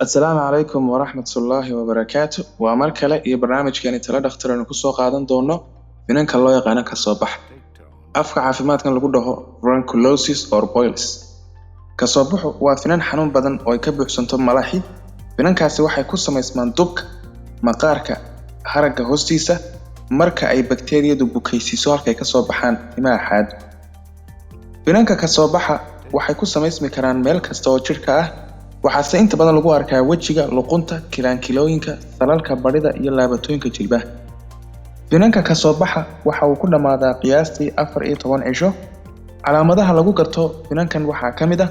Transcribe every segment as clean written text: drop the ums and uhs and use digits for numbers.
السلام عليكم ورحمة الله وبركاته ومركلة إيه برنامج كان يتلا دكتور إنه كسو قادن دونه فينك الله يقانا كصباح أفكا عافيمات كان لقوله bronchiolitis or boils كصباح وفنان حنون بدن أو يكبح سنتم ملاحي فنان كاسي waxay ku samaysmaan dubka maqaarka haragga hoostiisa marka ay bakteeriyadu bukaysiiso halkay ka soo baxaan timaha xaad finanka ka soo baxa waxay ku samaysmi karaan meel kasta oo jirka ah waxaase inta badan lagu arkaa wajiga luqunta kilooyinka salalka barida iyo laabatooyinka jilbaha finanka ka soo baxa waxa uu ku dhamaadaa qiyaastii 14 cisho calaamadaha lagu garto finankan waxa kamid ah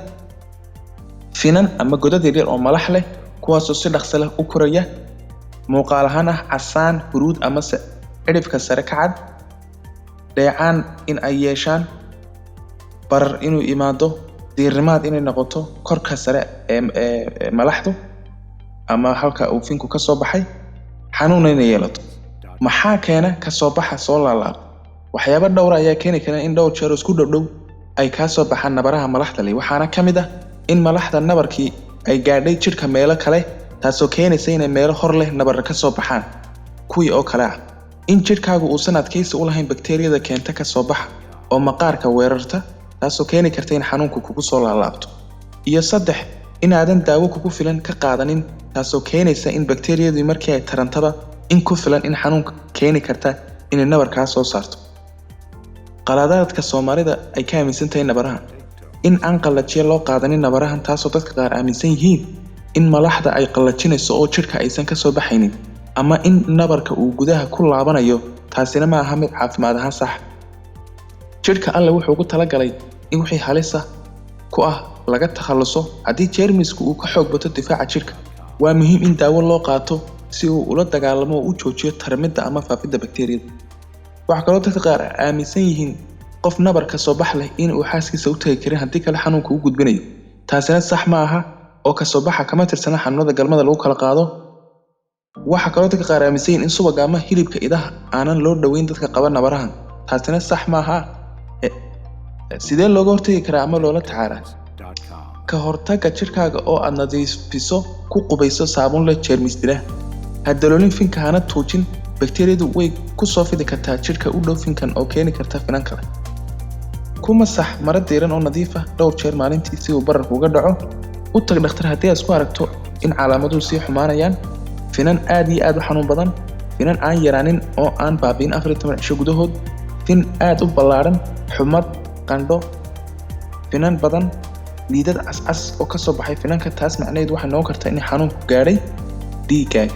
finan ama godad yar oo malax leh kuwaas oo si dhaqso leh u koraya muuqaal ahaan ah casaan huruud ama cirifka sare ka cad dheecaan in ay yeeshaan barar inuu imaado diirimaad inay noqoto korka sare ee malaxdu ama halka uu finku ka soo baxay xanuun inay yeelato maxaa keena ka soo baxa soo laalaab waxyaabo dhowr ayaa keeni kara in dhowr jeer isku dhowdhow ay ka soo baxaan nabaraha malaxda leh waxaana kamid ah in malaxda nabarkii ay gaadhay jirka meelo kale taasoo keenaysa in meelo hor leh nabar ka soo baxaan kuwii oo kale ah in jirkaagu uu sanadkiisa u lahayn bakteeriyada keenta ka soo baxa oo maqaarka weerarta taasoo keeni karta in xanuunku kugu soo laalaabto iyo 3 in aadan daawo kugu filan ka qaadanin taasoo keenaysa in bakteeriyadu markii ay tarantaba in ku filan in xanuunka keeni karta in nabar ka soo saarto qaladaadka Soomaalida ay ka aaminsan tahay nabarahan in aan qallajiyo loo qaadanin nabarahan taasoo dadka qaar aaminsan yihiin in malaxda ay qallajinayso oo jirka aysan ka soo baxaynin ama in nabarka uu gudaha ku laabanayo taasina ma aha mid caafimaad ahaan sax jirka alle wuxuu ugu talagalay in wixii halis ah ku ah laga takhaluso haddii jeermisku uu ka xoog bato difaaca jirka waa muhiim in daawo loo qaato si uu ula dagaalamo oo u joojiyo tarmidda ama faafidda bakteeriyada waxa kaloo dadka qaar aaminsan yihiin qof nabar ka soo bax leh in uu xaaskiisa u tagi karin haddii kale xanuunku u gudbinayo taasina sax ma aha oo ka soo baxa kama tirsana xanuunada galmada lagu kala qaado waxa kaloo dadka qaar aaminsan yihiin in subag ama hilibka idaha aanan loo dhaweyn dadka qaba nabarahan taasina sax ma aha sidee looga hortagi karaa ama loola tacaalaa ka hortagga jirkaaga oo aad nadiifiso ku qubayso saabuun leh jeermis dila hadaloolin finka hana tuujin bakteeriyadu way ku soo fidi kartaa jirka u dhow finkan oo keeni karta finan kale kuma sax mara diiran oo nadiif ah dhowr jeer maalintii si uu bararku uga dhaco u tag dhakhtar haddii aad isku aragto in calaamaduhu sii xumaanayaan finan aad iyo aad u xanuun badan finan aan yaraanin oo aan baabiin 14 cisho gudahood fin aad u ballaaran xumad qandho finan badan liidad cas oo ka soo baxay finanka taas macnaheedu waxa noqon karta in xanuunku gaadhay dhiigaaga